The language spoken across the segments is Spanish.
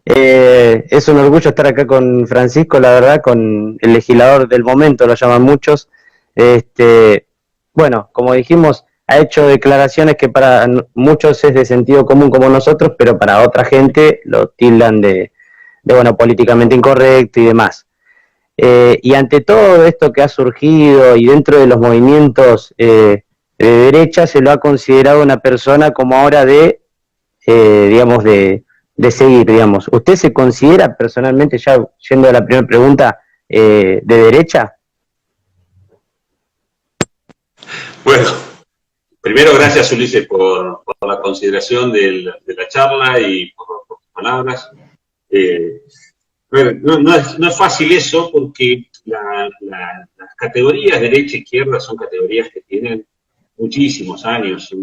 Es un orgullo estar acá con Francisco, la verdad, con el legislador del momento, lo llaman muchos. Este, bueno, como dijimos, ha hecho declaraciones que para muchos es de sentido común como nosotros, pero para otra gente lo tildan de bueno, políticamente incorrecto y demás. Y ante todo esto que ha surgido y dentro de los movimientos de derecha, se lo ha considerado una persona como ahora digamos, de seguir, digamos. ¿Usted se considera personalmente, ya yendo a la primera pregunta, de derecha? Bueno, primero gracias Ulises por la consideración de la charla y por tus palabras. Eh, no es fácil eso porque las categorías derecha-izquierda son categorías que tienen muchísimos años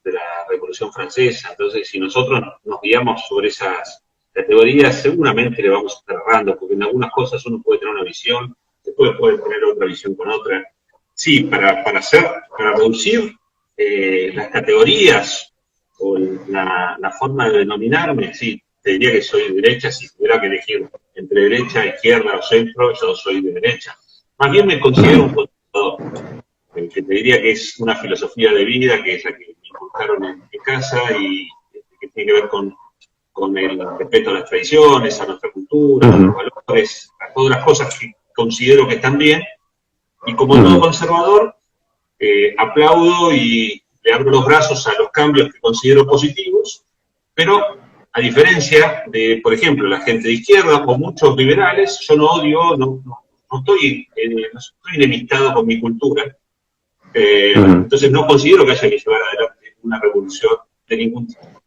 de la Revolución Francesa. Entonces, si nosotros nos guiamos sobre esas categorías, seguramente le vamos a estar errando, porque en algunas cosas uno puede tener una visión, después puede tener otra visión con otra. Sí, para reducir las categorías o la forma de denominarme, sí, te diría que soy de derecha. Si tuviera que elegir entre derecha, izquierda o centro, yo soy de derecha. Más bien me considero un conservador, que te diría que es una filosofía de vida, que es la que me inculcaron en casa y que tiene que ver con el respeto a las tradiciones, a nuestra cultura, a los valores, a todas las cosas que considero que están bien. Y como todo conservador, aplaudo y le abro los brazos a los cambios que considero positivos, pero a diferencia de, por ejemplo, la gente de izquierda o muchos liberales, yo no odio, no estoy enemistado con mi cultura. Entonces no considero que haya que llevar adelante una revolución de ningún tipo.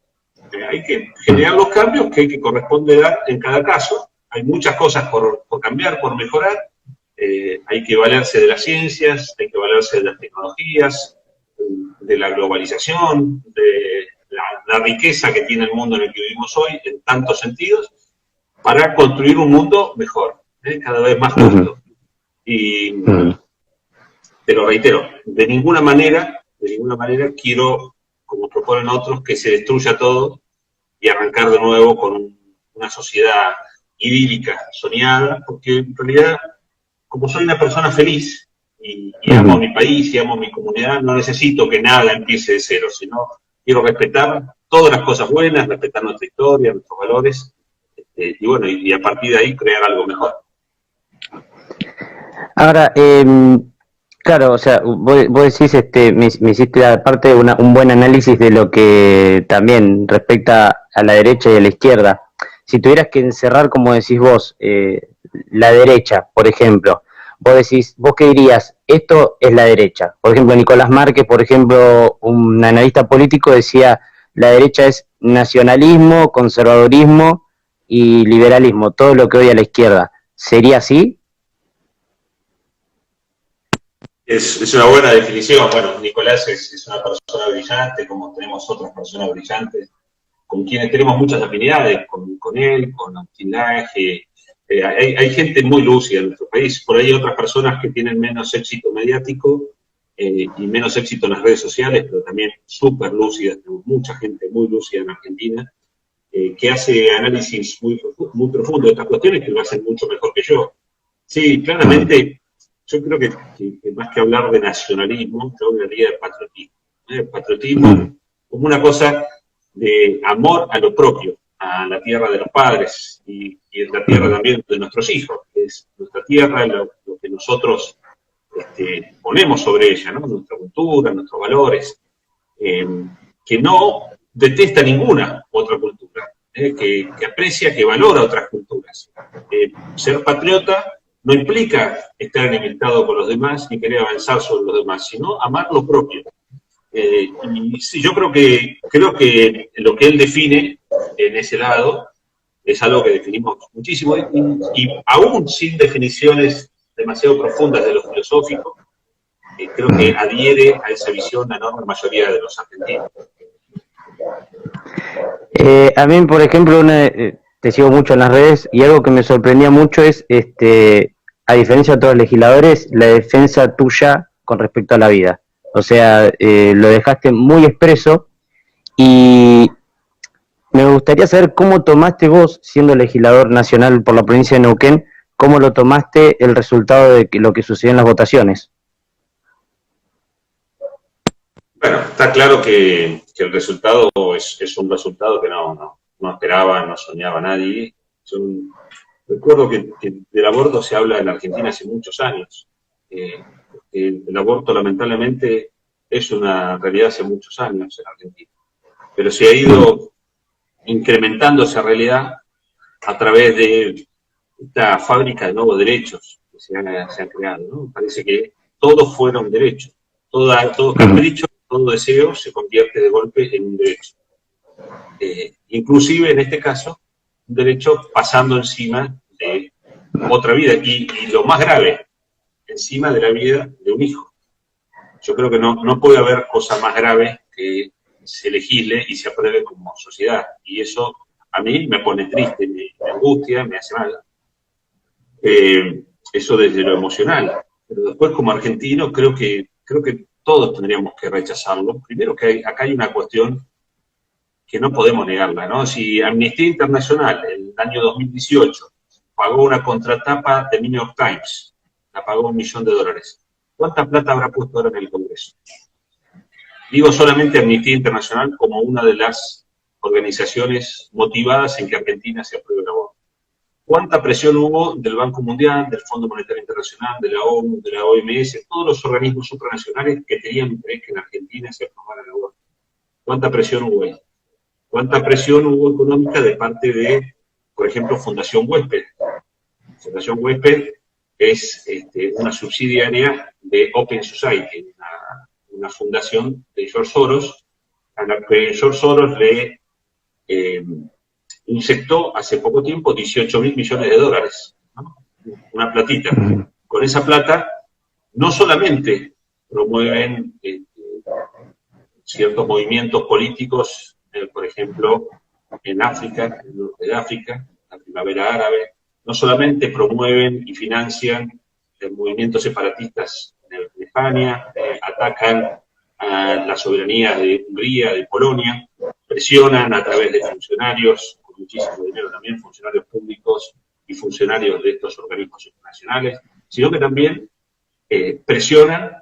Hay que generar los cambios que corresponde dar en cada caso. Hay muchas cosas por cambiar, por mejorar. Hay que valerse de las ciencias, hay que valerse de las tecnologías, de la globalización, de la riqueza que tiene el mundo en el que vivimos hoy, en tantos sentidos, para construir un mundo mejor, cada vez más justo. Y te lo reitero, de ninguna manera quiero, como proponen otros, que se destruya todo y arrancar de nuevo con una sociedad idílica, soñada, porque en realidad, como soy una persona feliz y amo a mi país y amo a mi comunidad, no necesito que nada empiece de cero, sino quiero respetar todas las cosas buenas, respetar nuestra historia, nuestros valores, y bueno, y a partir de ahí crear algo mejor. Ahora, claro, o sea, vos decís, me hiciste aparte un buen análisis de lo que también respecta a la derecha y a la izquierda. Si tuvieras que encerrar, como decís vos, la derecha, por ejemplo, vos qué dirías, esto es la derecha. Por ejemplo, Nicolás Márquez, por ejemplo, un analista político decía, la derecha es nacionalismo, conservadurismo y liberalismo, todo lo que odia a la izquierda. ¿Sería así? Es una buena definición. Bueno, Nicolás es una persona brillante, como tenemos otras personas brillantes, con quienes tenemos muchas afinidades, con él, con Agustín Laje. Hay gente muy lúcida en nuestro país. Por ahí hay otras personas que tienen menos éxito mediático y menos éxito en las redes sociales, pero también súper lúcidas. Tenemos mucha gente muy lúcida en Argentina que hace análisis muy profundo de estas cuestiones, que lo hacen mucho mejor que yo. Sí, claramente, yo creo que más que hablar de nacionalismo, yo hablaría de patriotismo. Patriotismo como una cosa de amor a lo propio, a la tierra de los padres y la tierra también de nuestros hijos, que es nuestra tierra, lo que nosotros ponemos sobre ella, ¿no? Nuestra cultura, nuestros valores, que no detesta ninguna otra cultura, que aprecia, que valora otras culturas. Ser patriota no implica estar enemistado con los demás ni querer avanzar sobre los demás, sino amar lo propio. Y sí, yo creo que lo que él define en ese lado es algo que definimos muchísimo y aún sin definiciones demasiado profundas de lo filosófico, creo que adhiere a esa visión la enorme mayoría de los argentinos. A mí, por ejemplo, te sigo mucho en las redes y algo que me sorprendía mucho es, a diferencia de otros legisladores, la defensa tuya con respecto a la vida. O sea, lo dejaste muy expreso y Me gustaría saber cómo tomaste vos, siendo legislador nacional por la provincia de Neuquén, cómo lo tomaste el resultado de lo que sucedió en las votaciones. Bueno, está claro que el resultado es un resultado que no esperaba, no soñaba nadie. Recuerdo que del aborto se habla en Argentina hace muchos años. El aborto, lamentablemente, es una realidad hace muchos años en Argentina. Pero se ha ido incrementando esa realidad a través de esta fábrica de nuevos derechos que se han creado, ¿no? Parece que todos fueron derechos. Todo capricho, todo deseo se convierte de golpe en un derecho. Inclusive en este caso, un derecho pasando encima de otra vida. Y lo más grave, encima de la vida de un hijo. Yo creo que no puede haber cosa más grave que se legisle y se apruebe como sociedad. Y eso a mí me pone triste, me angustia, me hace mal. Eso desde lo emocional. Pero después como argentino creo que todos tendríamos que rechazarlo. Primero que acá hay una cuestión que no podemos negarla, ¿no? Si Amnistía Internacional en el año 2018 pagó una contratapa de New York Times, la pagó $1 millón, ¿cuánta plata habrá puesto ahora en el Congreso? Digo solamente Amnistía Internacional como una de las organizaciones motivadas en que Argentina se apruebe el aborto. ¿Cuánta presión hubo del Banco Mundial, del Fondo Monetario Internacional, de la ONU, de la OMS, todos los organismos supranacionales que tenían interés que en Argentina se aprobara el aborto? ¿Cuánta presión hubo ahí? ¿Cuánta presión hubo económica de parte de, por ejemplo, Fundación Huésped? Fundación Huésped es una subsidiaria de Open Society, una fundación de George Soros, a la que George Soros le inyectó hace poco tiempo $18.000 millones, ¿no? Una platita. Con esa plata no solamente promueven ciertos movimientos políticos, por ejemplo, en África, en el norte de África, la primavera árabe, no solamente promueven y financian movimientos separatistas en España, atacan a la soberanía de Hungría, de Polonia, presionan a través de funcionarios, con muchísimo dinero también, funcionarios públicos y funcionarios de estos organismos internacionales, sino que también presionan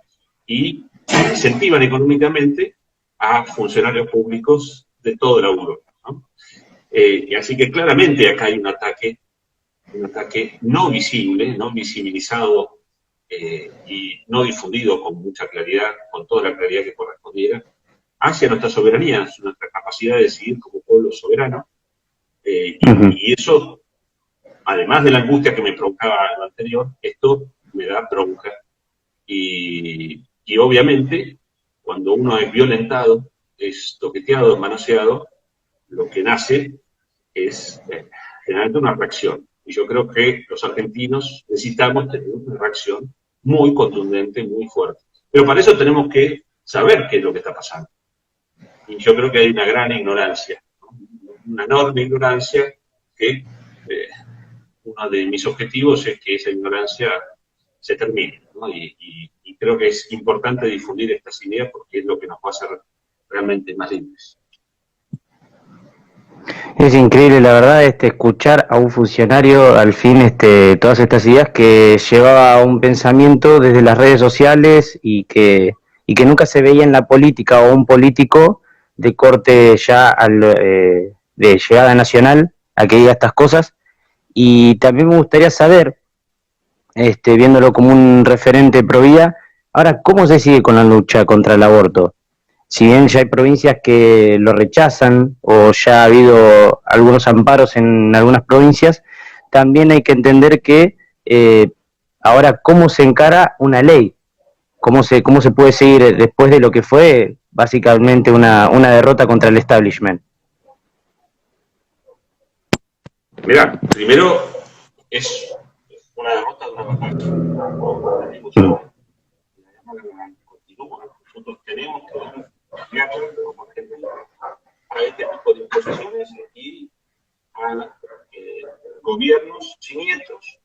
y incentivan económicamente a funcionarios públicos de toda la Europa, ¿no? Y así que claramente acá hay un ataque no visible, no visibilizado y no difundido con mucha claridad, con toda la claridad que correspondiera, hacia nuestra soberanía, nuestra capacidad de decidir como pueblo soberano. Y eso, además de la angustia que me provocaba lo anterior, esto me da bronca. Y obviamente, cuando uno es violentado, es toqueteado, manoseado, lo que nace es generalmente una reacción. Y yo creo que los argentinos necesitamos tener una reacción muy contundente, muy fuerte. Pero para eso tenemos que saber qué es lo que está pasando. Y yo creo que hay una gran ignorancia, ¿no? Una enorme ignorancia que uno de mis objetivos es que esa ignorancia se termine, ¿no? Y creo que es importante difundir estas ideas porque es lo que nos va a hacer realmente más libres. Es increíble, la verdad, escuchar a un funcionario al fin todas estas ideas que llevaba un pensamiento desde las redes sociales y que nunca se veía en la política o un político de corte ya de llegada nacional a que diga estas cosas. Y también me gustaría saber, viéndolo como un referente pro vida, ahora, ¿cómo se sigue con la lucha contra el aborto? Si bien ya hay provincias que lo rechazan o ya ha habido algunos amparos en algunas provincias, también hay que entender que ahora cómo se encara una ley, cómo se puede seguir después de lo que fue básicamente una derrota contra el establishment. Mirá, primero es una derrota de una batalla. La discusión continúa. Nosotros tenemos que dar como Argentina a este tipo de imposiciones y a gobiernos siniestros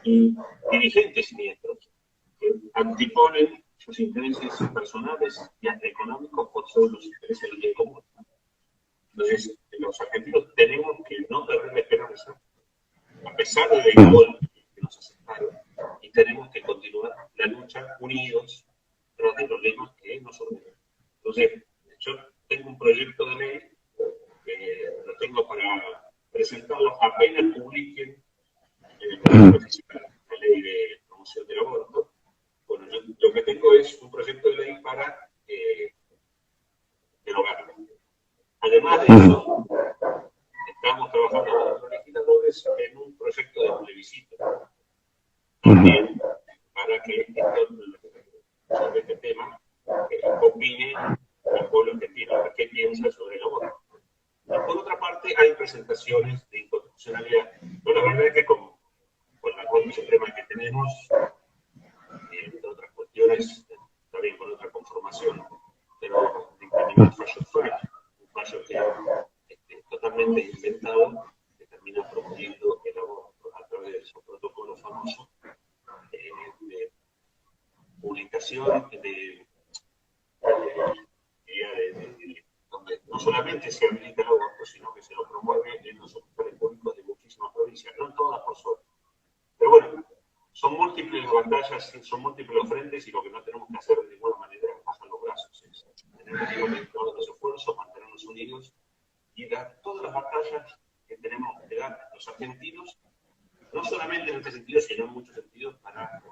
y dirigentes siniestros que anteponen sus intereses personales y hasta económicos por sobre los intereses del bien común. Entonces, los argentinos tenemos que no perder la esperanza, a pesar del golpe que nos asestaron, y tenemos que continuar la lucha unidos tras de los lemas que nos ordenan. Entonces, yo tengo un proyecto de ley que lo tengo para presentarlo apenas publiquen la ley de promoción del aborto. Bueno, yo lo que tengo es un proyecto de ley para derogarlo. Además de eso, estamos trabajando con los legisladores en un proyecto de plebiscito también para que sobre este tema opine el pueblo argentino, qué piensa sobre el aborto. Y por otra parte, hay presentaciones de inconstitucionalidad. No, la verdad es que con la Corte Suprema que tenemos, entre otras cuestiones, también con otra conformación, pero dictaminó un fallo que totalmente inventado, que termina promoviendo el aborto a través de su protocolo famoso de publicación donde no solamente se habilita el aborto, sino que se lo promueve en los hospitales públicos de muchísimas provincias, no en todas por suerte. Pero bueno, son múltiples las batallas, son múltiples los frentes, y lo que no tenemos que hacer de ninguna manera es bajar los brazos. Tenemos que unir todos los esfuerzos, mantenernos unidos y dar todas las batallas que tenemos que dar los argentinos, no solamente en este sentido, sino en muchos sentidos, para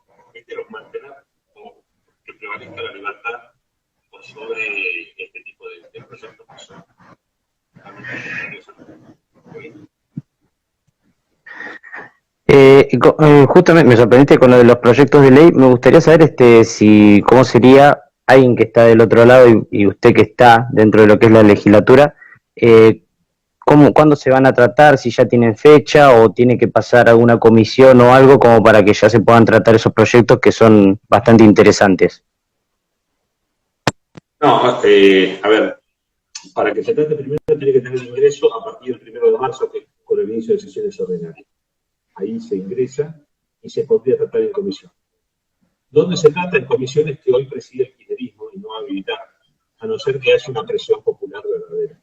mantener o que prevalezca la libertad por sobre este tipo de proyectos que son justamente me sorprendiste con lo de los proyectos de ley. Me gustaría saber si cómo sería alguien que está del otro lado y usted que está dentro de lo que es la legislatura, cuándo se van a tratar, si ya tienen fecha o tiene que pasar alguna comisión o algo como para que ya se puedan tratar esos proyectos que son bastante interesantes. No, a ver, para que se trate primero tiene que tener ingreso a partir del 1 de marzo, que con el inicio de sesiones ordinarias. Ahí se ingresa y se podría tratar en comisión. ¿Dónde se trata? En comisiones que hoy preside el kirchnerismo y no habilitar, a no ser que haya una presión popular verdadera.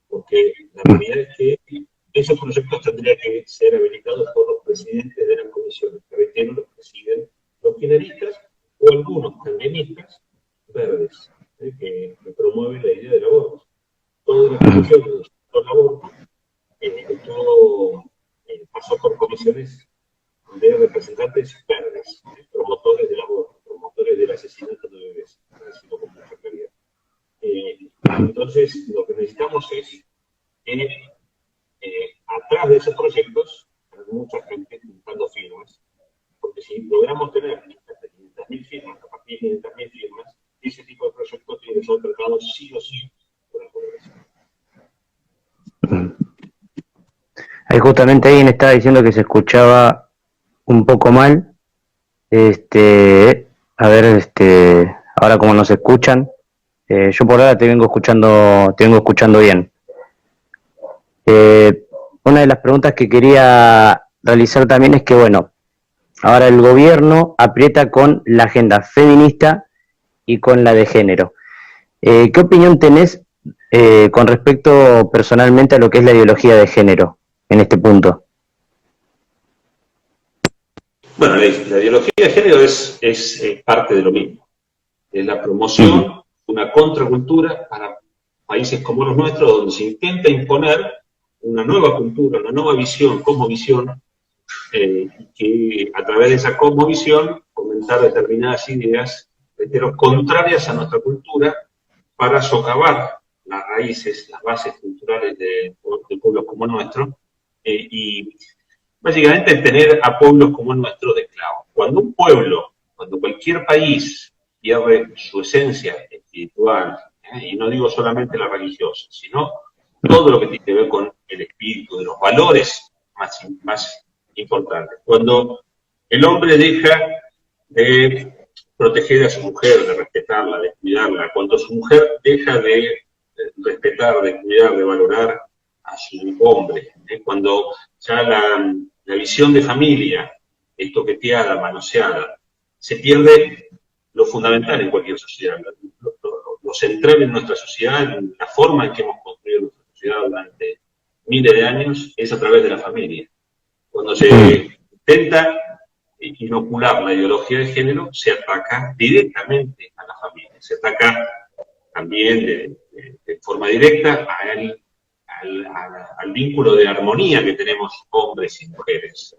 Porque la realidad es que esos proyectos tendrían que ser habilitados por los presidentes de las comisiones, que reitero, los presiden los kirchneristas o algunos candidatos verdes, que promueven la idea del aborto. Toda la comisión del aborto, todo pasó por comisiones de representantes verdes, promotores del aborto, promotores del asesinato de bebés, para decirlo con mucha claridad. Entonces, lo que necesitamos es que atrás de esos proyectos hay mucha gente juntando firmas, porque si logramos tener hasta 500.000 firmas, a partir de 500.000 firmas, ese tipo de proyectos tiene que ser tratado sí o sí por el Congreso. Ahí justamente alguien estaba diciendo que se escuchaba un poco mal. A ver, ahora cómo nos escuchan. Yo por ahora te vengo escuchando bien. Una de las preguntas que quería realizar también es que, bueno, ahora el gobierno aprieta con la agenda feminista y con la de género. ¿Qué opinión tenés con respecto personalmente a lo que es la ideología de género en este punto? Bueno, la ideología de género es parte de lo mismo. Es la promoción de una contracultura para países como los nuestros, donde se intenta imponer una nueva cultura, una nueva visión, cosmovisión, que a través de esa cosmovisión fomentar determinadas ideas, pero contrarias a nuestra cultura, para socavar las raíces, las bases culturales de pueblos como el nuestro, y básicamente tener a pueblos como el nuestro de esclavos. Cuando un pueblo, cuando cualquier país pierde su esencia espiritual, y no digo solamente la religiosa, sino todo lo que tiene que ver con el espíritu, de los valores más importantes. Cuando el hombre deja de proteger a su mujer, de respetarla, de cuidarla, cuando su mujer deja de respetar, de cuidar, de valorar a su hombre, cuando ya la visión de familia es toqueteada, manoseada, se pierde lo fundamental en cualquier sociedad, lo central en nuestra sociedad, en la forma en que hemos construido nuestra sociedad. sociedad durante miles de años es a través de la familia. Cuando se intenta inocular la ideología de género, se ataca directamente a la familia, se ataca también de forma directa al vínculo de armonía que tenemos hombres y mujeres,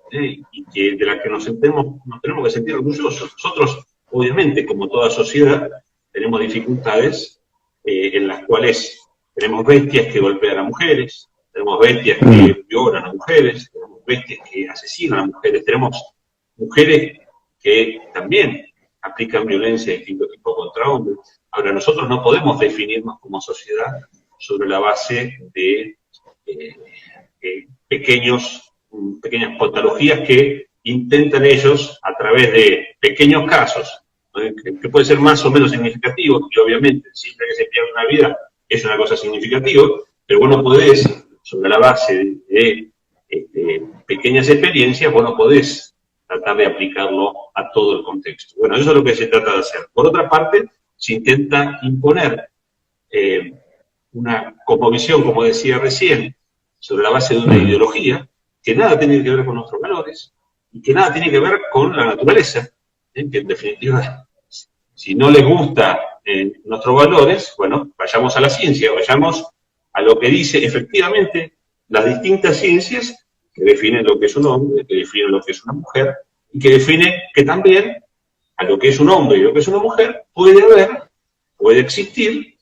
y que de la que nos tenemos que sentir orgullosos. Nosotros, obviamente, como toda sociedad, tenemos dificultades en las cuales tenemos bestias que golpean a mujeres, tenemos bestias que violan a mujeres, tenemos bestias que asesinan a mujeres, tenemos mujeres que también aplican violencia de distinto tipo contra hombres. Ahora, nosotros no podemos definirnos como sociedad sobre la base de pequeñas patologías que intentan ellos, a través de pequeños casos, que pueden ser más o menos significativos, y obviamente siempre que se pierde una vida es una cosa significativa, pero vos no podés, sobre la base de pequeñas experiencias, vos no podés tratar de aplicarlo a todo el contexto. Bueno, eso es lo que se trata de hacer. Por otra parte, se intenta imponer una cosmovisión, como decía recién, sobre la base de una ideología que nada tiene que ver con nuestros valores y que nada tiene que ver con la naturaleza, que en definitiva, si no les gusta nuestros valores, bueno, vayamos a la ciencia, vayamos a lo que dice efectivamente las distintas ciencias que definen lo que es un hombre, que definen lo que es una mujer, y que definen que también a lo que es un hombre y lo que es una mujer puede existir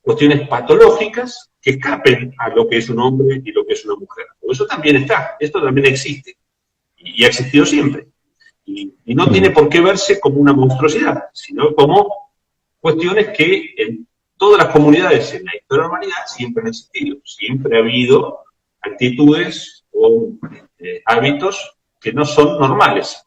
cuestiones patológicas que escapen a lo que es un hombre y lo que es una mujer. Eso también está, esto también existe, y ha existido siempre. Y no tiene por qué verse como una monstruosidad, sino como cuestiones que en todas las comunidades en la historia de la humanidad siempre han existido. Siempre ha habido actitudes o hábitos que no son normales.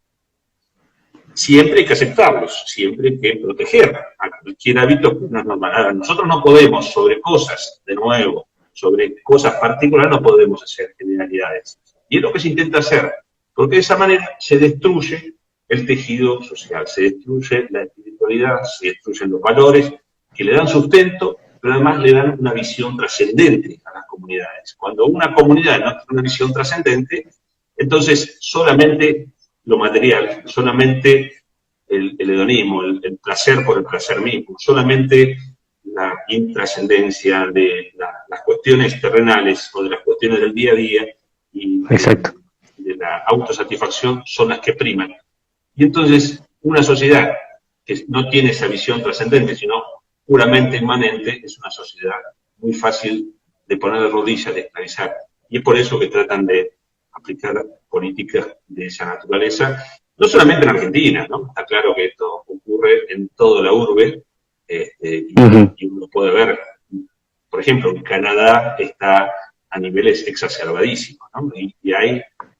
Siempre hay que aceptarlos, siempre hay que proteger a cualquier hábito que no es normal. Ahora, nosotros no podemos, sobre cosas, de nuevo, sobre cosas particulares, no podemos hacer generalidades. Y es lo que se intenta hacer, porque de esa manera se destruye el tejido social, se destruye la espiritualidad, se destruyen los valores que le dan sustento, pero además le dan una visión trascendente a las comunidades. Cuando una comunidad no tiene una visión trascendente, entonces solamente lo material, solamente el hedonismo, el placer por el placer mismo, solamente la intrascendencia de las cuestiones terrenales o de las cuestiones del día a día y de la autosatisfacción son las que priman. Y entonces una sociedad que no tiene esa visión trascendente, sino puramente inmanente, es una sociedad muy fácil de poner de rodillas, de esclavizar. Y es por eso que tratan de aplicar políticas de esa naturaleza, no solamente en Argentina, ¿no? Está claro que esto ocurre en toda la urbe, y uno puede ver, por ejemplo, en Canadá está a niveles exacerbadísimos, ¿no? Y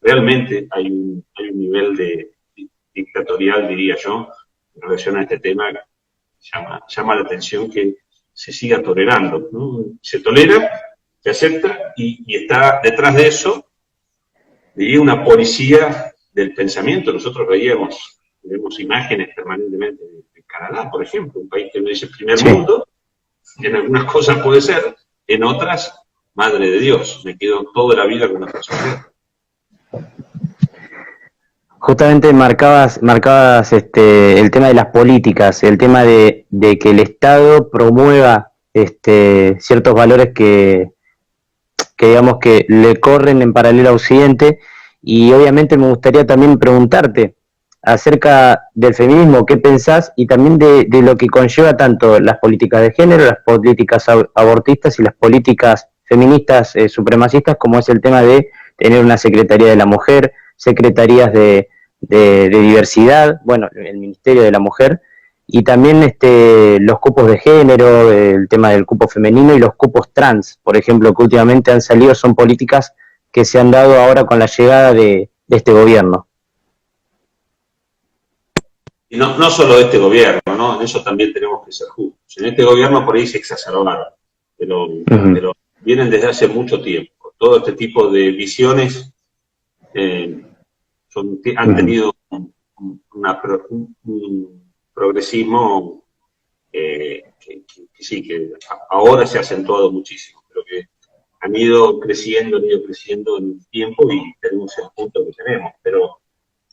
realmente hay un nivel de dictatorial, diría yo, en relación a este tema, llama la atención que se siga tolerando, ¿no? Se tolera, se acepta, y está detrás de eso, diría, una policía del pensamiento. Nosotros vemos imágenes permanentemente de Canadá, por ejemplo, un país que no dice primer mundo, en algunas cosas puede ser, en otras, madre de Dios, me quedo toda la vida con nuestra sociedad. Justamente marcabas el tema de las políticas, el tema de que el Estado promueva ciertos valores que digamos que le corren en paralelo a Occidente, y obviamente me gustaría también preguntarte acerca del feminismo, qué pensás, y también de lo que conlleva tanto las políticas de género, las políticas abortistas y las políticas feministas supremacistas, como es el tema de tener una Secretaría de la Mujer, secretarías de diversidad, bueno, el Ministerio de la Mujer, y también los cupos de género, el tema del cupo femenino y los cupos trans, por ejemplo, que últimamente han salido, son políticas que se han dado ahora con la llegada de este gobierno. Y no solo de este gobierno, ¿no? En eso también tenemos que ser justos. En este gobierno por ahí se exacerbaron, pero vienen desde hace mucho tiempo. Todo este tipo de visiones han tenido un progresismo que sí, que ahora se ha acentuado muchísimo. pero que han ido creciendo en el tiempo y tenemos el punto que tenemos. Pero,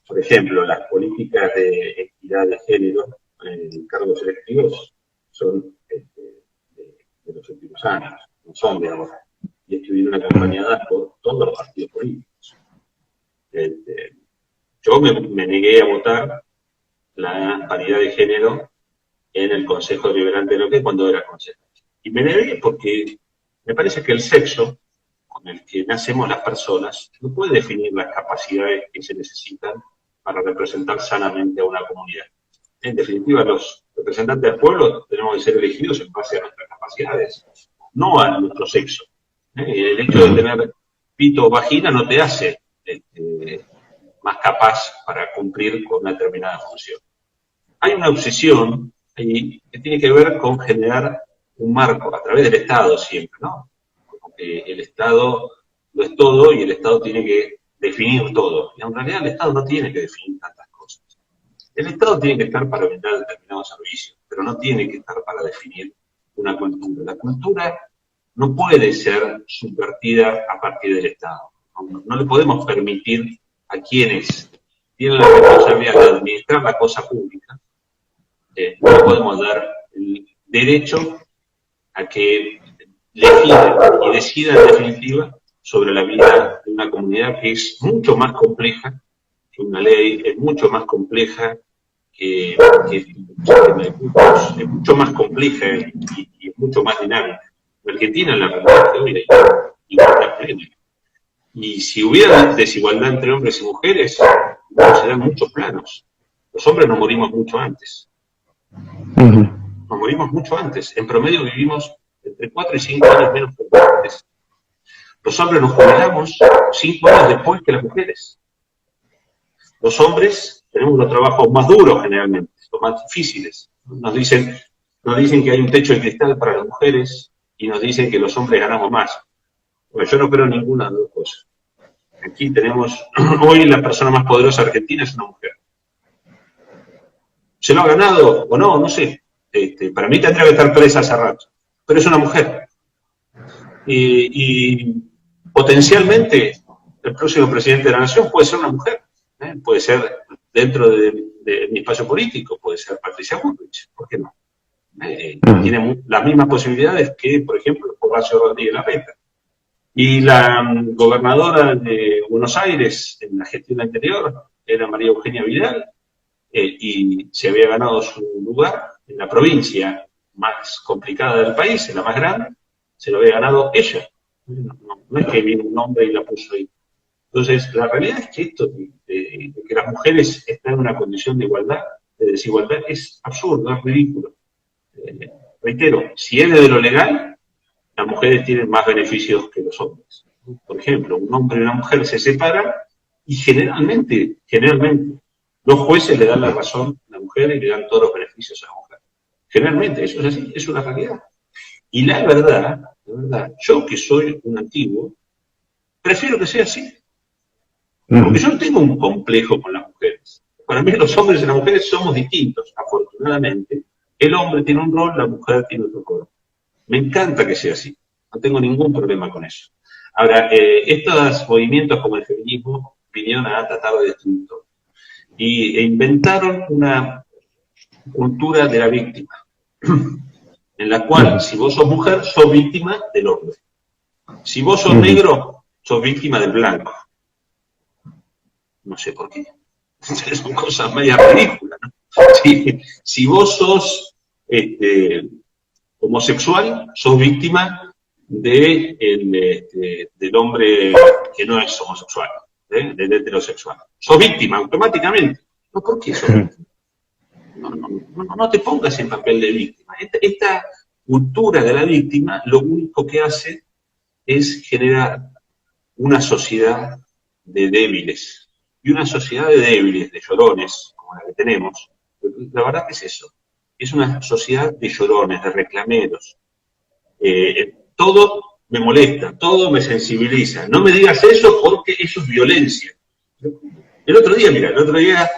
por ejemplo, las políticas de equidad de género en cargos electivos son de los últimos años, no son de ahora. Y estuvieron acompañadas por todos los partidos políticos. Yo me negué a votar la paridad de género en el Consejo Deliberante de Neuquén cuando era concejal. Y me negué porque me parece que el sexo con el que nacemos las personas no puede definir las capacidades que se necesitan para representar sanamente a una comunidad. En definitiva, los representantes del pueblo tenemos que ser elegidos en base a nuestras capacidades, no a nuestro sexo. El hecho de tener pito o vagina no te hace más capaz para cumplir con una determinada función. Hay una obsesión ahí que tiene que ver con generar un marco a través del Estado siempre, ¿no? Porque el Estado lo es todo y el Estado tiene que definir todo. Y en realidad el Estado no tiene que definir tantas cosas. El Estado tiene que estar para brindar determinados servicios, pero no tiene que estar para definir una cultura. La cultura no puede ser subvertida a partir del Estado. No le podemos permitir a quienes tienen la responsabilidad de administrar la cosa pública, no le podemos dar el derecho a que definan y decidan en definitiva sobre la vida de una comunidad que es mucho más compleja que una ley, es mucho más compleja que un sistema de puntos, es mucho más compleja y es mucho más dinámica. En Argentina, en la realidad de hoy, hay igualdad plena. Y si hubiera desigualdad entre hombres y mujeres, se dan muchos planos. Los hombres nos morimos mucho antes. Nos morimos mucho antes. En promedio vivimos entre 4 y 5 años menos que las mujeres. Los hombres nos jubilamos 5 años después que las mujeres. Los hombres tenemos los trabajos más duros generalmente, los más difíciles. Nos dicen que hay un techo de cristal para las mujeres y nos dicen que los hombres ganamos más. Bueno, yo no creo en ninguna de las dos cosas. Aquí tenemos, hoy la persona más poderosa de Argentina es una mujer. ¿Se lo ha ganado o no? No sé. Para mí tendría que estar presa hace rato. Pero es una mujer. Y potencialmente el próximo presidente de la nación puede ser una mujer. Puede ser dentro de mi espacio político, puede ser Patricia Bullrich. ¿Por qué no? Tiene las mismas posibilidades que, por ejemplo, Horacio Rodríguez Larreta. Y la gobernadora de Buenos Aires en la gestión anterior era María Eugenia Vidal, y se había ganado su lugar en la provincia más complicada del país, en la más grande, se lo había ganado ella. No es que vino un hombre y la puso ahí. Entonces, la realidad es que esto de que las mujeres están en una condición de igualdad, de desigualdad, es absurdo, es ridículo. Reitero, si es de lo legal, las mujeres tienen más beneficios que los hombres. Por ejemplo, un hombre y una mujer se separan y generalmente, los jueces le dan la razón a la mujer y le dan todos los beneficios a la mujer. Generalmente, eso es así, es una realidad. Y la verdad, yo que soy un antiguo, prefiero que sea así. Porque yo no tengo un complejo con las mujeres. Para mí los hombres y las mujeres somos distintos, afortunadamente. El hombre tiene un rol, la mujer tiene otro rol. Me encanta que sea así, no tengo ningún problema con eso. Ahora, estos movimientos como el feminismo vinieron a tratar de destruir todo. E inventaron una cultura de la víctima, en la cual, si vos sos mujer, sos víctima del hombre. Si vos sos negro, sos víctima del blanco. No sé por qué. Son cosas medio ridículas, ¿no? Si vos sos homosexual, sos víctima del hombre que no es homosexual, del heterosexual. Sos víctima automáticamente. ¿No? ¿Por qué sos víctima? No te pongas en papel de víctima. Esta cultura de la víctima lo único que hace es generar una sociedad de débiles. Y una sociedad de débiles, de llorones, como la que tenemos, la verdad que es eso. Es una sociedad de llorones, de reclameros. Todo me molesta, todo me sensibiliza. No me digas eso porque eso es violencia. El otro día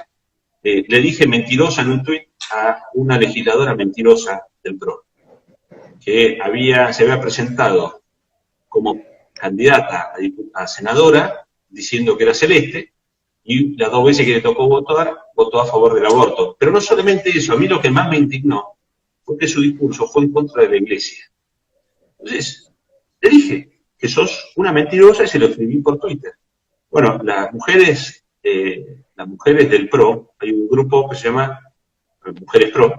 le dije mentirosa en un tuit a una legisladora mentirosa del PRO, que se había presentado como candidata a senadora, diciendo que era celeste, y las 2 veces que le tocó votar, votó a favor del aborto. Pero no solamente eso, a mí lo que más me indignó fue que su discurso fue en contra de la Iglesia. Entonces, le dije que sos una mentirosa y se lo escribí por Twitter. Bueno, las mujeres del PRO, hay un grupo que se llama Mujeres PRO,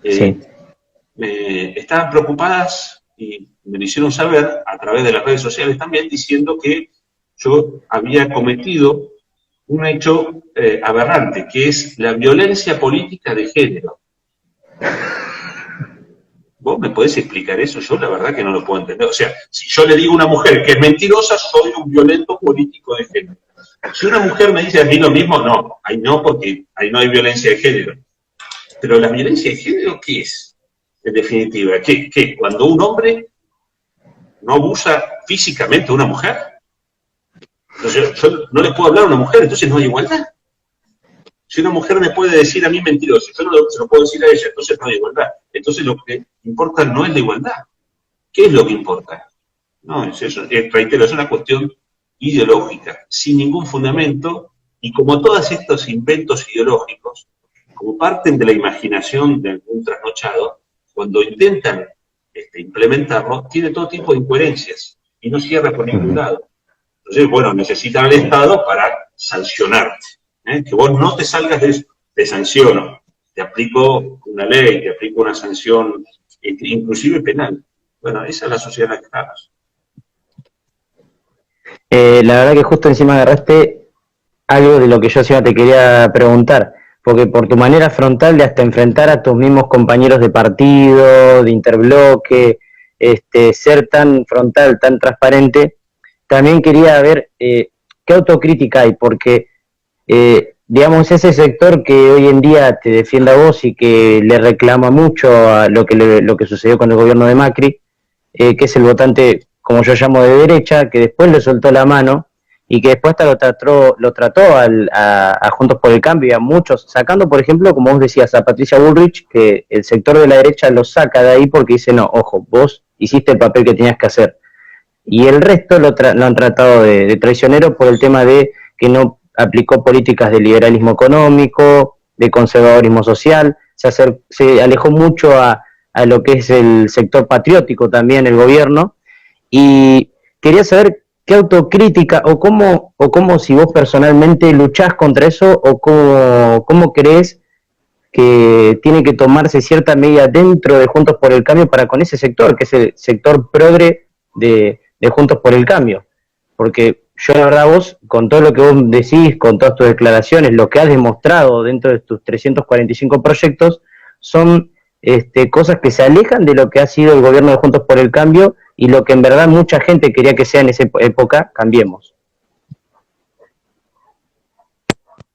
Sí. estaban preocupadas y me lo hicieron saber a través de las redes sociales también, diciendo que yo había cometido un hecho aberrante, que es la violencia política de género. ¿Vos me podés explicar eso? Yo la verdad que no lo puedo entender. O sea, si yo le digo a una mujer que es mentirosa, soy un violento político de género. Si una mujer me dice a mí lo mismo, no. Ahí no, porque ahí no hay violencia de género. Pero la violencia de género, ¿qué es? En definitiva, ¿qué? Cuando un hombre no abusa físicamente a una mujer. Entonces, yo no le puedo hablar a una mujer, entonces no hay igualdad. Si una mujer me puede decir a mí mentiroso, yo no se lo puedo decir a ella, entonces no hay igualdad. Entonces lo que importa no es la igualdad. ¿Qué es lo que importa? No, es eso, reitero, es una cuestión ideológica, sin ningún fundamento, y como todos estos inventos ideológicos, como parten de la imaginación de algún trasnochado, cuando intentan implementarlo, tiene todo tipo de incoherencias, y no cierra por ningún lado. Entonces, bueno, necesitan al Estado para sancionarte. Que vos no te salgas de eso, te sanciono, te aplico una ley, te aplico una sanción, inclusive penal. Bueno, esa es la sociedad en la que estamos. La verdad que justo encima agarraste algo de lo que yo encima te quería preguntar, porque por tu manera frontal de hasta enfrentar a tus mismos compañeros de partido, de interbloque, ser tan frontal, tan transparente, también quería ver qué autocrítica hay, porque digamos, ese sector que hoy en día te defiende a vos y que le reclama mucho a lo que sucedió con el gobierno de Macri, que es el votante, como yo llamo, de derecha, que después le soltó la mano y que después hasta lo trató a Juntos por el Cambio y a muchos, sacando, por ejemplo, como vos decías, a Patricia Bullrich, que el sector de la derecha lo saca de ahí porque dice, no, ojo, vos hiciste el papel que tenías que hacer. Y el resto lo han tratado de traicionero por el tema de que no aplicó políticas de liberalismo económico, de conservadorismo social, se alejó mucho a lo que es el sector patriótico también, el gobierno, y quería saber qué autocrítica o cómo si vos personalmente luchás contra eso o cómo crees que tiene que tomarse cierta medida dentro de Juntos por el Cambio para con ese sector, que es el sector progre de Juntos por el Cambio. Porque yo la verdad vos, con todo lo que vos decís, con todas tus declaraciones, lo que has demostrado dentro de tus 345 proyectos, son cosas que se alejan de lo que ha sido el gobierno de Juntos por el Cambio y lo que en verdad mucha gente quería que sea en esa época, Cambiemos.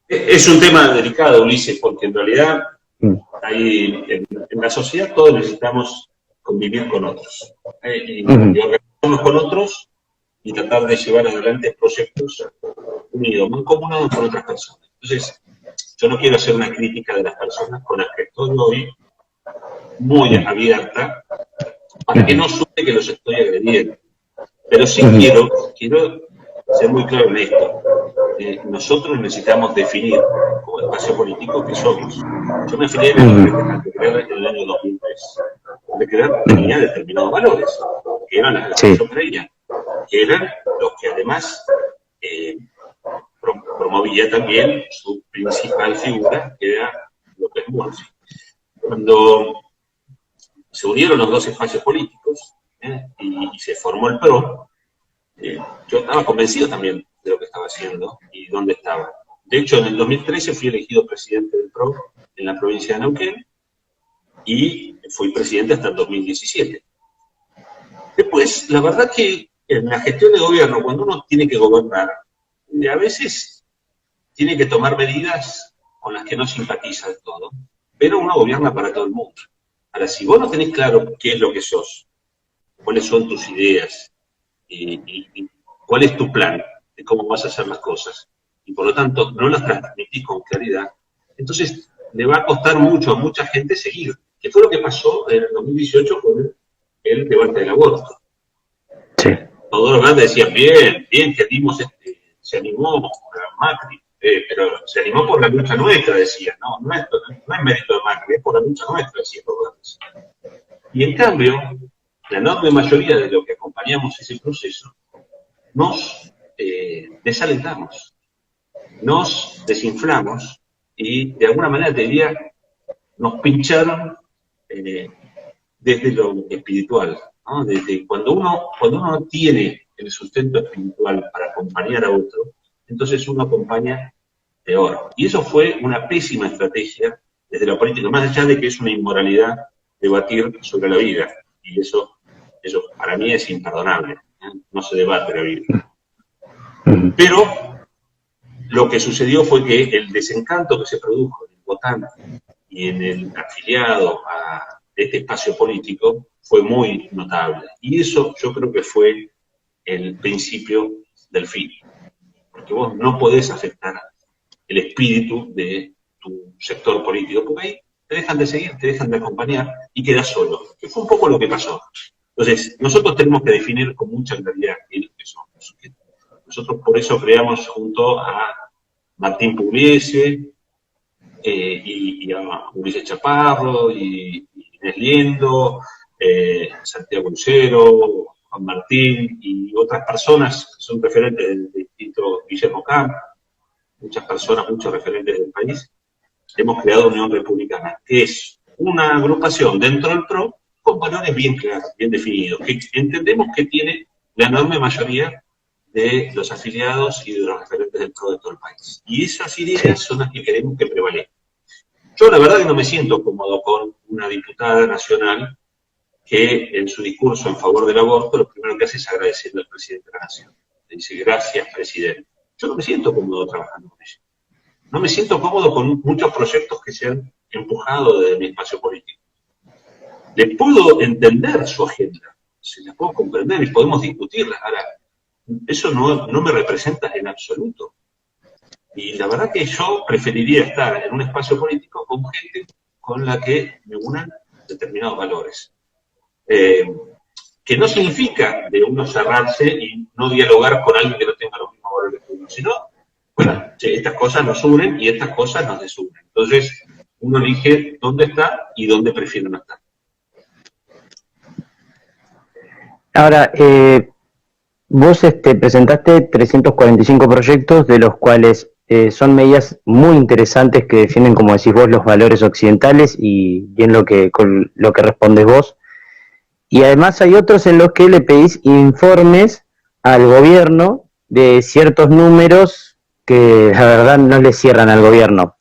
Es un tema delicado, Ulises, porque en realidad en la sociedad todos necesitamos convivir con otros. Y organizarnos con otros y tratar de llevar adelante proyectos unidos, mancomunados con otras personas. Entonces, yo no quiero hacer una crítica de las personas con las que estoy hoy muy abierta, para que no suene que los estoy agrediendo. Pero sí quiero ser muy claro en esto. Nosotros necesitamos definir como espacio político qué somos. Yo me afilié al crear en el año 2003. De crear tenía determinados valores, que eran las que yo creía, que eran los que además promovía también su principal figura, que era López Murphy. Cuando se unieron los dos espacios políticos y se formó el PRO, yo estaba convencido también de lo que estaba haciendo y dónde estaba. De hecho, en el 2013 fui elegido presidente del PRO en la provincia de Neuquén y fui presidente hasta el 2017. Después, la verdad que en la gestión de gobierno, cuando uno tiene que gobernar, a veces tiene que tomar medidas con las que no simpatiza del todo, pero uno gobierna para todo el mundo. Ahora, si vos no tenés claro qué es lo que sos, cuáles son tus ideas y cuál es tu plan de cómo vas a hacer las cosas, y por lo tanto no las transmitís con claridad, entonces le va a costar mucho a mucha gente seguir, que fue lo que pasó en el 2018 con el debate del aborto. Sí. Todos los grandes decían, bien, que dimos, se animó Macri, pero se animó por la lucha nuestra, decía, no es mérito de Macri, es por la lucha nuestra, decía los grandes. Y en cambio, la enorme mayoría de los que acompañamos ese proceso, nos desalentamos, nos desinflamos y de alguna manera te diría, nos pincharon desde lo espiritual, ¿no? Desde cuando uno no tiene el sustento espiritual para acompañar a otro, entonces uno acompaña peor. Y eso fue una pésima estrategia desde la política, más allá de que es una inmoralidad debatir sobre la vida. Y eso para mí es imperdonable, ¿eh? No se debate la vida. Pero lo que sucedió fue que el desencanto que se produjo en el votante y en el afiliado a este espacio político fue muy notable. Y eso yo creo que fue el principio del fin. Porque vos no podés afectar el espíritu de tu sector político, porque ahí te dejan de seguir, te dejan de acompañar y quedas solo. Que fue un poco lo que pasó. Entonces, nosotros tenemos que definir con mucha claridad qué es lo que somos. Nosotros por eso creamos junto a Martín Pugliese y a Ulises Chaparro y Inés Liendo, Santiago Lucero, Juan Martín y otras personas que son referentes del distrito Guillermo Camp, muchas personas, muchos referentes del país. Hemos creado Unión Republicana, que es una agrupación dentro del PRO con valores bien claros, bien definidos, que entendemos que tiene la enorme mayoría de los afiliados y de los referentes del PRO de todo el país. Y esas ideas son las que queremos que prevalezcan. Yo la verdad que no me siento cómodo con una diputada nacional que en su discurso en favor del aborto lo primero que hace es agradecerle al presidente de la Nación. Le dice, gracias, presidente. Yo no me siento cómodo trabajando con ella. No me siento cómodo con muchos proyectos que se han empujado desde mi espacio político. Le puedo entender su agenda, se la puedo comprender y podemos discutirla. Ahora, eso no me representa en absoluto. Y la verdad que yo preferiría estar en un espacio político con gente con la que me unan determinados valores. Que no significa de uno cerrarse y no dialogar con alguien que no tenga los mismos valores que uno, sino, bueno, estas cosas nos unen y estas cosas nos desunen. Entonces, uno elige dónde está y dónde prefiere no estar. Ahora, vos presentaste 345 proyectos, de los cuales son medidas muy interesantes que defienden, como decís vos, los valores occidentales y bien con lo que respondes vos. Y además hay otros en los que le pedís informes al gobierno de ciertos números que la verdad no le cierran al gobierno.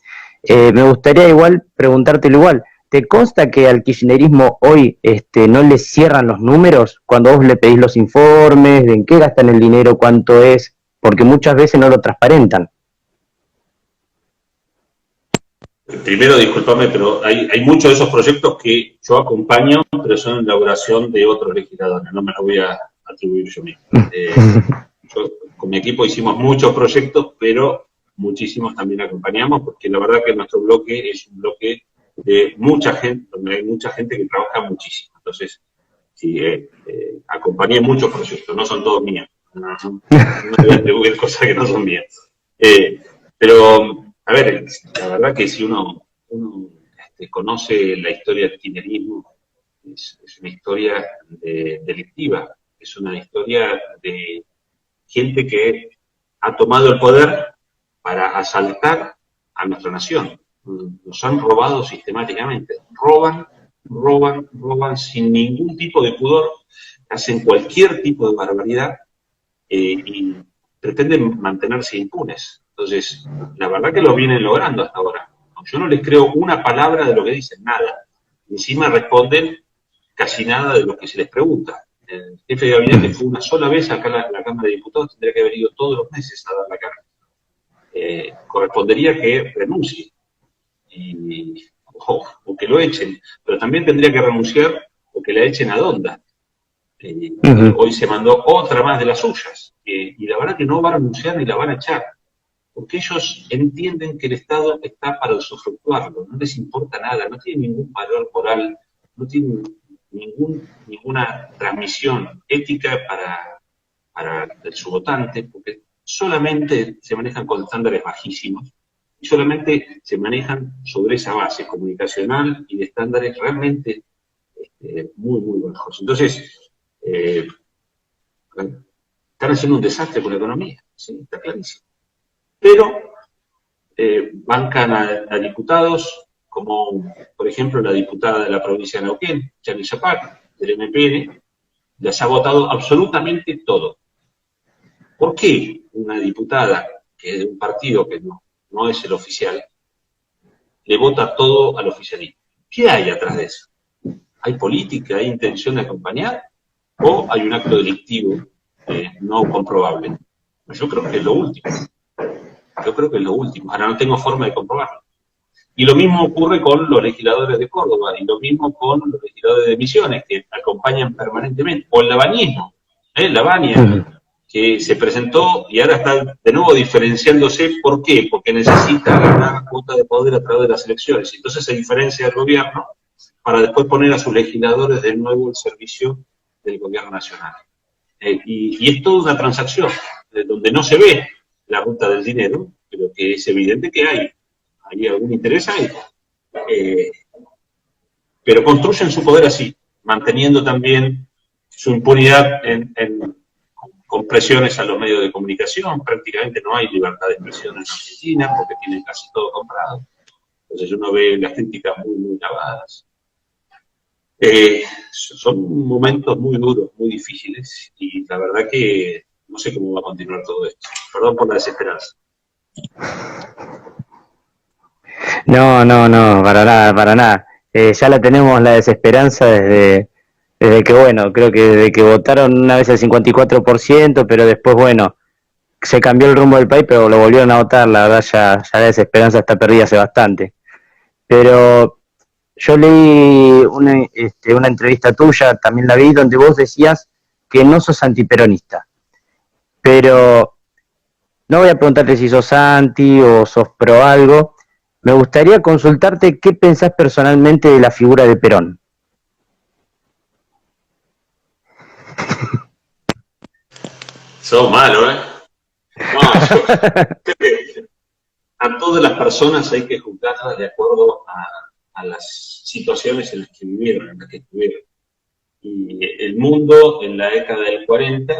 Me gustaría igual preguntártelo igual. ¿Te consta que al kirchnerismo hoy no le cierran los números cuando vos le pedís los informes, de en qué gastan el dinero, cuánto es? Porque muchas veces no lo transparentan. Primero, discúlpame, pero hay muchos de esos proyectos que yo acompaño, pero son elaboración de otros legisladores, no me lo voy a atribuir yo mismo. Yo con mi equipo hicimos muchos proyectos, pero muchísimos también acompañamos, porque la verdad que nuestro bloque es un bloque de mucha gente, donde hay mucha gente que trabaja muchísimo. Entonces, sí, acompañé muchos proyectos, no son todos míos. No voy a atribuir cosas que no son mías. Pero, a ver, la verdad que si uno conoce la historia del kirchnerismo, es una historia delictiva, es una historia de gente que ha tomado el poder para asaltar a nuestra nación. Nos han robado sistemáticamente. Roban sin ningún tipo de pudor, hacen cualquier tipo de barbaridad y pretenden mantenerse impunes. Entonces, la verdad que lo vienen logrando hasta ahora. Yo no les creo una palabra de lo que dicen, nada. Encima responden casi nada de lo que se les pregunta. El jefe de gabinete fue una sola vez acá en la Cámara de Diputados, tendría que haber ido todos los meses a dar la cara. Correspondería que renuncie o que lo echen, pero también tendría que renunciar o que la echen a Donda. Hoy se mandó otra más de las suyas, y la verdad que no va a renunciar ni la van a echar, porque ellos entienden que el Estado está para usufructuarlo, no les importa nada, no tienen ningún valor moral, no tienen ninguna transmisión ética para para su votante, porque solamente se manejan con estándares bajísimos y solamente se manejan sobre esa base comunicacional y de estándares realmente muy, muy bajos. Entonces, están haciendo un desastre con la economía, sí, está clarísimo. Pero bancan a diputados como, por ejemplo, la diputada de la provincia de Neuquén, Chani Zapac, del MPN, les ha votado absolutamente todo. ¿Por qué una diputada que es de un partido que no es el oficial le vota todo al oficialismo? ¿Qué hay atrás de eso? ¿Hay política, hay intención de acompañar o hay un acto delictivo no comprobable? Yo creo que es lo último. Ahora no tengo forma de comprobarlo. Y lo mismo ocurre con los legisladores de Córdoba, y lo mismo con los legisladores de Misiones, que acompañan permanentemente, o el labañismo, la Baña, que se presentó y ahora está de nuevo diferenciándose. ¿Por qué? Porque necesita ganar cuota de poder a través de las elecciones. Entonces se diferencia del gobierno para después poner a sus legisladores de nuevo al servicio del gobierno nacional. Y es toda una transacción, donde no se ve la ruta del dinero, pero que es evidente que hay algún interés ahí. Pero construyen su poder así, manteniendo también su impunidad con presiones a los medios de comunicación. Prácticamente no hay libertad de expresión en Argentina porque tienen casi todo comprado. Entonces uno ve las críticas muy, muy lavadas. Son momentos muy duros, muy difíciles, y la verdad que no sé cómo va a continuar todo esto. Perdón por la desesperanza. No, para nada, para nada. Ya la tenemos la desesperanza desde que, bueno, creo que desde que votaron una vez el 54%, pero después, bueno, se cambió el rumbo del país, pero lo volvieron a votar. La verdad ya la desesperanza está perdida hace bastante. Pero yo leí una entrevista tuya, también la vi, donde vos decías que no sos antiperonista. Pero no voy a preguntarte si sos anti o sos pro algo. Me gustaría consultarte qué pensás personalmente de la figura de Perón. Sos malo, ¿eh? No, a todas las personas hay que juzgarlas de acuerdo a las situaciones en las que vivieron, en las que estuvieron. Y el mundo en la década del 40,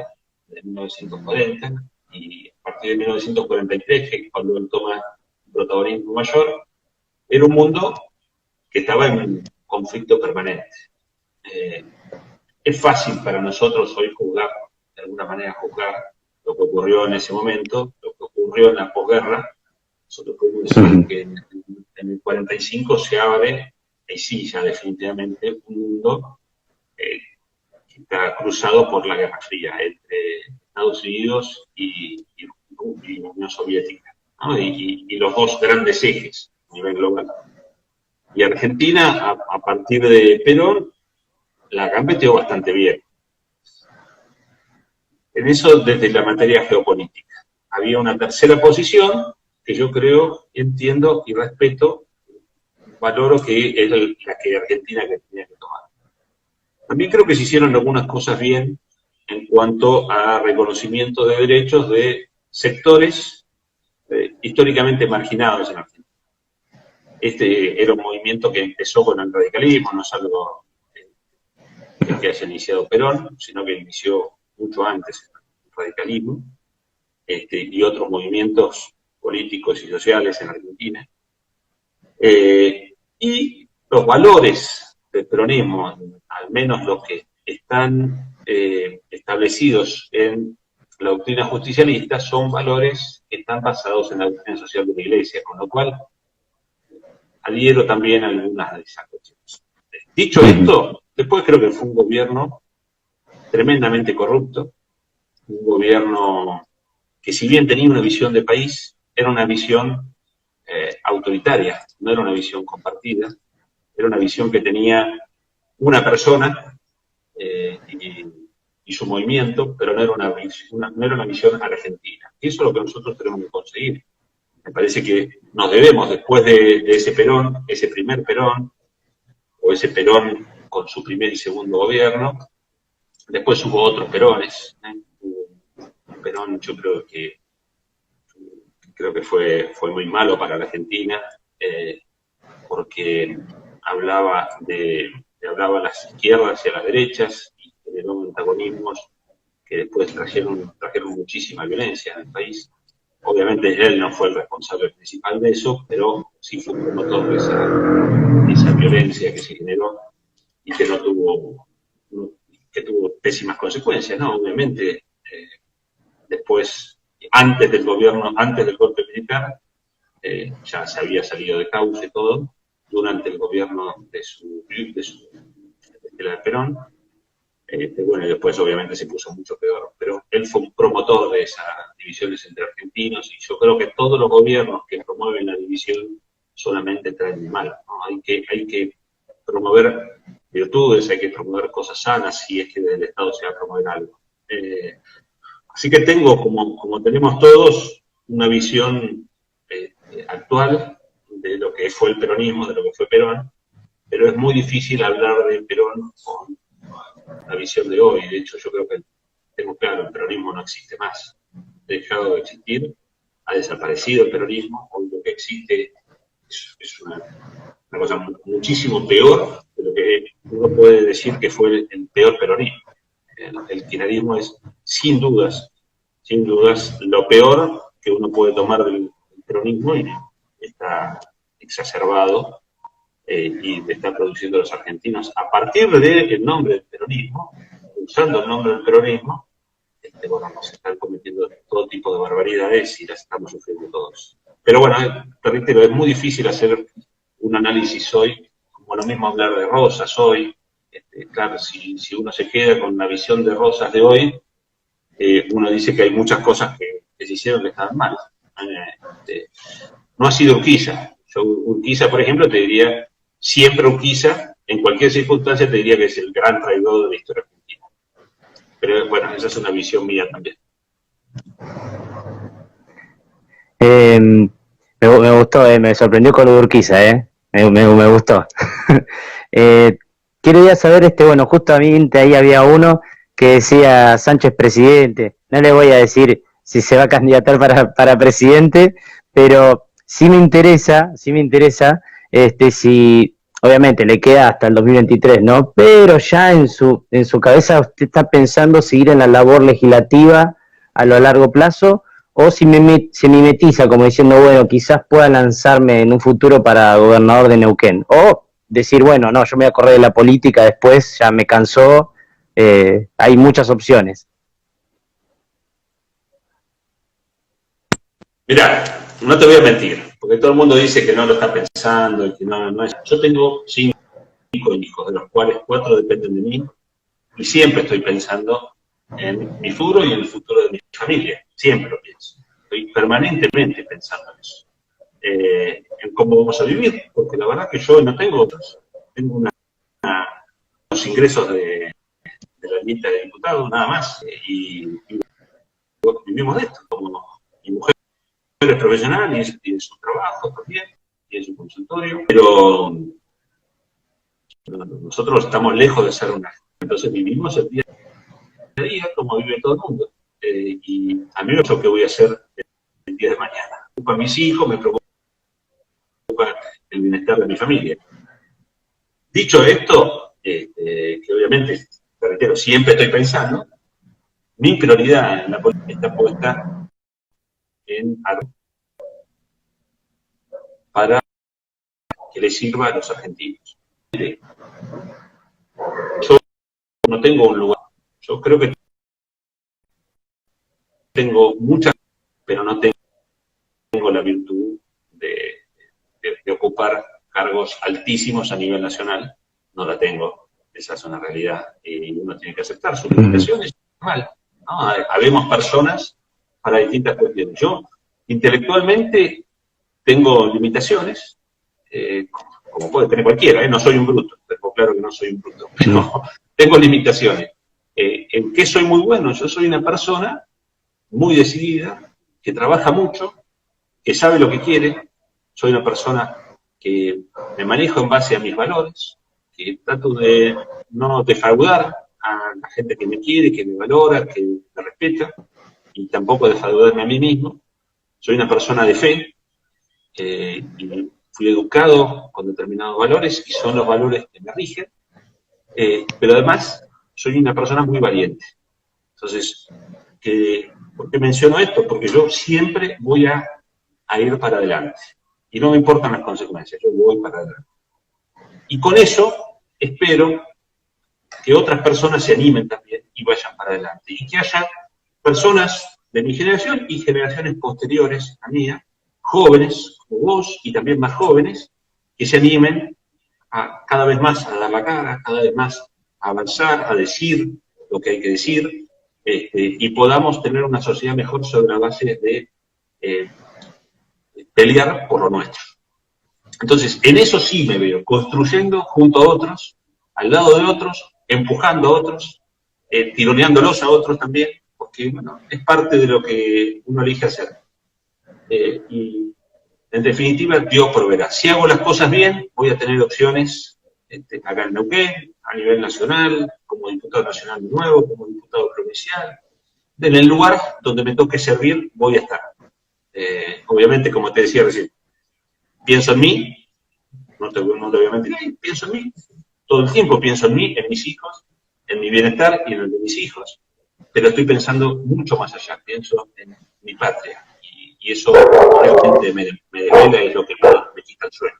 de 1940, y a partir de 1943, que es cuando él toma un protagonismo mayor, era un mundo que estaba en conflicto permanente. Es fácil para nosotros hoy juzgar, de alguna manera juzgar lo que ocurrió en ese momento, lo que ocurrió en la posguerra. Nosotros podemos decir que en el 45 se abre, y sí, ya definitivamente, un mundo que está cruzado por la Guerra Fría entre Estados Unidos y la Unión Soviética, ¿no? Y los dos grandes ejes a nivel global. Y Argentina, a partir de Perón, la gambeteó bastante bien. En eso, desde la materia geopolítica. Había una tercera posición que yo creo, entiendo y respeto, valoro, que es la que Argentina tenía que tomar. También creo que se hicieron algunas cosas bien en cuanto a reconocimiento de derechos de sectores históricamente marginados en Argentina. Este era un movimiento que empezó con el radicalismo, no es algo que haya iniciado Perón, sino que inició mucho antes el radicalismo, y otros movimientos políticos y sociales en Argentina. Y los valores del peronismo, al menos los que están establecidos en la doctrina justicialista, son valores que están basados en la doctrina social de la Iglesia, con lo cual adhiero también a algunas de esas cuestiones. Dicho esto, después creo que fue un gobierno tremendamente corrupto, un gobierno que, si bien tenía una visión de país, era una visión autoritaria, no era una visión compartida, era una visión que tenía una persona y su movimiento, pero no era una visión argentina. Y eso es lo que nosotros tenemos que conseguir. Me parece que nos debemos, después de ese Perón, ese primer Perón, o ese Perón con su primer y segundo gobierno, después hubo otros Perones, Perón yo creo que fue muy malo para la Argentina, porque hablaba a las izquierdas y a las derechas y generó antagonismos que después trajeron muchísima violencia en el país. Obviamente él no fue el responsable principal de eso, pero sí fue un promotor de esa violencia que se generó y que que tuvo pésimas consecuencias, ¿no? Obviamente, después, antes del golpe militar, ya se había salido de cauce todo, durante el gobierno de la Perón, bueno, y después obviamente se puso mucho peor, pero él fue un promotor de esas divisiones entre argentinos, y yo creo que todos los gobiernos que promueven la división solamente traen mal, ¿no? Hay que promover virtudes, hay que promover cosas sanas, si es que desde el Estado se va a promover algo. Así que tengo, como tenemos todos, una visión actual de lo que fue el peronismo, de lo que fue Perón, pero es muy difícil hablar de Perón con la visión de hoy. De hecho, yo creo que tengo claro, el peronismo no existe más, ha dejado de existir, ha desaparecido el peronismo, hoy lo que existe es una cosa muchísimo peor de lo que uno puede decir que fue el peor peronismo. El kirchnerismo es, sin dudas, lo peor que uno puede tomar del peronismo, y está exacerbado y está produciendo a los argentinos a partir del nombre del peronismo, usando el nombre del peronismo. Bueno, nos están cometiendo todo tipo de barbaridades y las estamos sufriendo todos. Pero bueno, te reitero, es muy difícil hacer un análisis hoy, como lo mismo hablar de Rosas hoy. Claro, si uno se queda con la visión de Rosas de hoy, uno dice que hay muchas cosas que se hicieron que estaban mal. No ha sido Urquiza. Yo, Urquiza, por ejemplo, te diría, siempre Urquiza, en cualquier circunstancia, te diría que es el gran traidor de la historia argentina. Pero bueno, esa es una visión mía también. Me gustó, me sorprendió con lo de Urquiza, me gustó. Quería saber, bueno, justamente ahí había uno que decía Sánchez presidente. No le voy a decir si se va a candidatar para presidente, pero sí me interesa, si obviamente le queda hasta el 2023, ¿no? Pero ya en su cabeza usted está pensando seguir en la labor legislativa a lo largo plazo, o si se mimetiza como diciendo, bueno, quizás pueda lanzarme en un futuro para gobernador de Neuquén, o decir, bueno, no, yo me voy a correr de la política después, ya me cansó, hay muchas opciones. Mirá, no te voy a mentir, porque todo el mundo dice que no lo está pensando y que no es. Yo tengo 5 hijos, de los cuales 4 dependen de mí, y siempre estoy pensando en mi futuro y en el futuro de mi familia. Siempre lo pienso. Estoy permanentemente pensando en eso. En cómo vamos a vivir, porque la verdad que yo no tengo otros. Tengo unos ingresos de la lista de diputados, nada más, y vivimos de esto. Como mi mujer es profesional y tiene su trabajo también, tiene su consultorio, pero nosotros estamos lejos de ser una. Entonces vivimos el día a día como vive todo el mundo. Y a mí no sé qué voy a hacer el día de mañana. Me preocupa a mis hijos, me preocupa el bienestar de mi familia. Dicho esto, que obviamente, te reitero, siempre estoy pensando, mi prioridad en la política está puesta en algo para que le sirva a los argentinos. Yo no tengo un lugar, yo creo que tengo muchas, pero no tengo la virtud de ocupar cargos altísimos a nivel nacional. No la tengo, esa es una realidad, y uno tiene que aceptar sus limitaciones. Mal, ¿no? Habemos personas para distintas cuestiones. Yo intelectualmente tengo limitaciones, como puede tener cualquiera, no soy un bruto, tengo claro que no soy un bruto, pero tengo limitaciones. ¿En qué soy muy bueno? Yo soy una persona muy decidida, que trabaja mucho, que sabe lo que quiere. Soy una persona que me manejo en base a mis valores, que trato de no defraudar a la gente que me quiere, que me valora, que me respeta, y tampoco defraudarme a mí mismo. Soy una persona de fe, y fui educado con determinados valores, y son los valores que me rigen, pero además soy una persona muy valiente. Entonces, ¿por qué menciono esto? Porque yo siempre voy a ir para adelante, y no me importan las consecuencias, yo voy para adelante. Y con eso espero que otras personas se animen también y vayan para adelante, y que haya personas de mi generación y generaciones posteriores a mía, jóvenes como vos y también más jóvenes, que se animen cada vez más a dar la cara, cada vez más a avanzar, a decir lo que hay que decir, y podamos tener una sociedad mejor sobre la base de pelear por lo nuestro. Entonces, en eso sí me veo, construyendo junto a otros, al lado de otros, empujando a otros, tironeándolos a otros también, porque, bueno, es parte de lo que uno elige hacer. Y, en definitiva, Dios proveerá. Si hago las cosas bien, voy a tener opciones acá en Neuquén, a nivel nacional, como diputado nacional de nuevo, como diputado provincial. En el lugar donde me toque servir, voy a estar. Obviamente, como te decía recién, pienso en mí, no te voy a mentir, pienso en mí, todo el tiempo pienso en mí, en mis hijos, en mi bienestar y en el de mis hijos, pero estoy pensando mucho más allá, pienso en mi patria, y eso realmente me devela y es lo que me quita el sueño.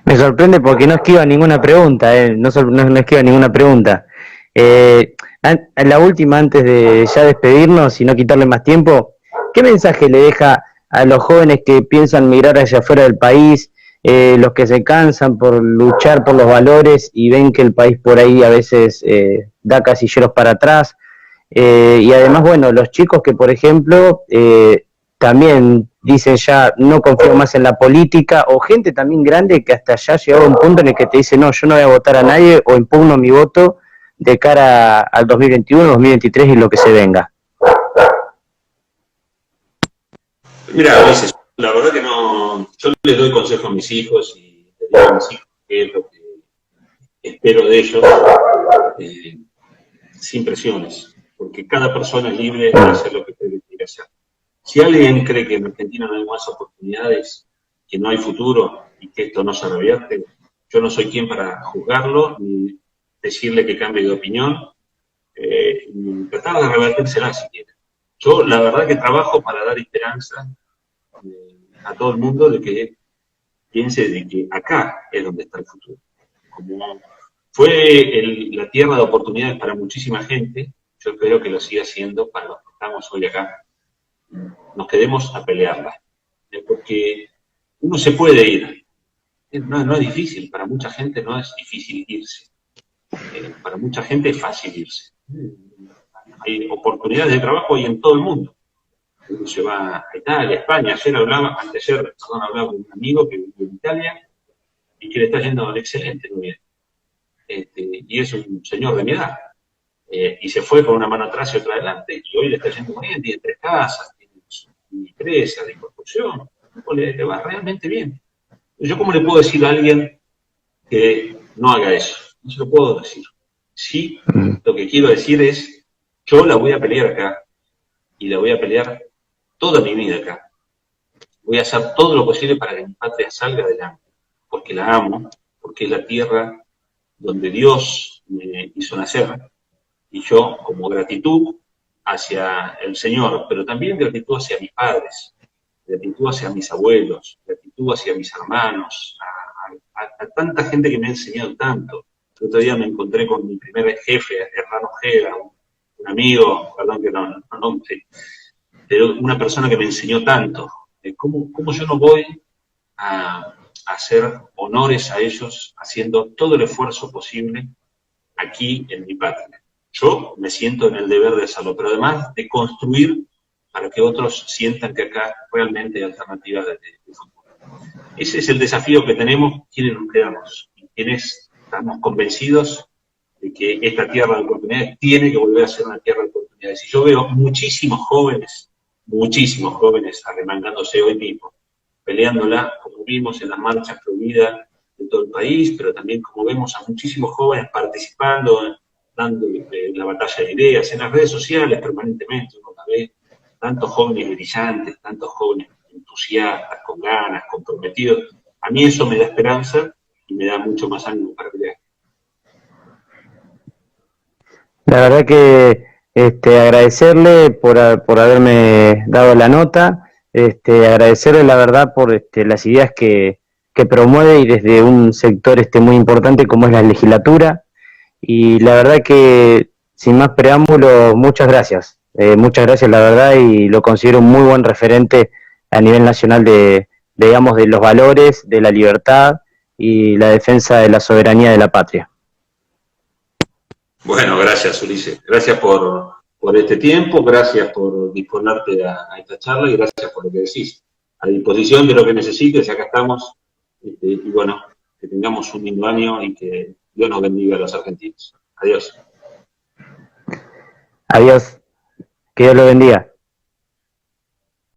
Me sorprende porque no esquiva ninguna pregunta, no esquiva ninguna pregunta. La última, antes de ya despedirnos y no quitarle más tiempo, ¿qué mensaje le deja a los jóvenes que piensan migrar hacia afuera del país, los que se cansan por luchar por los valores y ven que el país por ahí a veces da casilleros para atrás? Y además, bueno, los chicos que, por ejemplo, también dicen ya no confío más en la política, o gente también grande que hasta ya llegó a un punto en el que te dice no, yo no voy a votar a nadie o impugno mi voto de cara al 2021, 2023 y lo que se venga. Mira, Ulises, la verdad que no, yo les doy consejo a mis hijos y les digo a mis hijos qué es lo que espero de ellos, sin presiones, porque cada persona es libre de hacer lo que quiere hacer. Si alguien cree que en Argentina no hay más oportunidades, que no hay futuro y que esto no se revierte, yo no soy quien para juzgarlo, ni decirle que cambie de opinión, ni tratar de revertírsela si quiere. Yo la verdad que trabajo para dar esperanza a todo el mundo de que piense de que acá es donde está el futuro. Como fue la tierra de oportunidades para muchísima gente, yo espero que lo siga siendo para los que estamos hoy acá. Nos quedemos a pelearla, porque uno se puede ir, no es difícil, para mucha gente no es difícil irse, para mucha gente es fácil irse. Hay oportunidades de trabajo ahí en todo el mundo. Uno se va a Italia, a España. Hablaba con un amigo que vive en Italia y que le está yendo excelente, muy bien. Y es un señor de mi edad. Y se fue con una mano atrás y otra adelante, y hoy le está yendo muy bien, tiene 3 casas, tiene su empresa de construcción, le va realmente bien. ¿Yo cómo le puedo decir a alguien que no haga eso? No se lo puedo decir. Sí, lo que quiero decir es, yo la voy a pelear acá, y la voy a pelear toda mi vida acá. Voy a hacer todo lo posible para que mi patria salga adelante, porque la amo, porque es la tierra donde Dios me hizo nacer, y yo, como gratitud hacia el Señor, pero también gratitud hacia mis padres, gratitud hacia mis abuelos, gratitud hacia mis hermanos, a tanta gente que me ha enseñado tanto. El otro día me encontré con mi primer jefe, Hernán Ojeda, un amigo, perdón que no sé, pero una persona que me enseñó tanto. ¿Cómo yo no voy a hacer honores a ellos haciendo todo el esfuerzo posible aquí en mi patria? Yo me siento en el deber de hacerlo, pero además de construir para que otros sientan que acá realmente hay alternativas de futuro. Ese es el desafío que tenemos quienes nos quedamos, quienes estamos convencidos de que esta tierra de oportunidades tiene que volver a ser una tierra de oportunidades. Y yo veo muchísimos jóvenes arremangándose hoy mismo, peleándola, como vimos en las marchas prohibidas de todo el país, pero también como vemos a muchísimos jóvenes participando dando la batalla de ideas, en las redes sociales permanentemente uno la ve, tantos jóvenes brillantes, tantos jóvenes entusiastas, con ganas, comprometidos. A mí eso me da esperanza y me da mucho más ánimo para pelear. La verdad que agradecerle por haberme dado la nota, agradecerle la verdad por las ideas que promueve y desde un sector muy importante como es la legislatura. Y la verdad que, sin más preámbulo, muchas gracias. Muchas gracias, la verdad, y lo considero un muy buen referente a nivel nacional digamos, de los valores, de la libertad y la defensa de la soberanía de la patria. Bueno, gracias, Ulises. Gracias por este tiempo, gracias por disponerte a esta charla y gracias por lo que decís. A disposición de lo que necesites, acá estamos. Y bueno, que tengamos un lindo año y que Dios nos bendiga a los argentinos. Adiós. Adiós. Que Dios lo bendiga.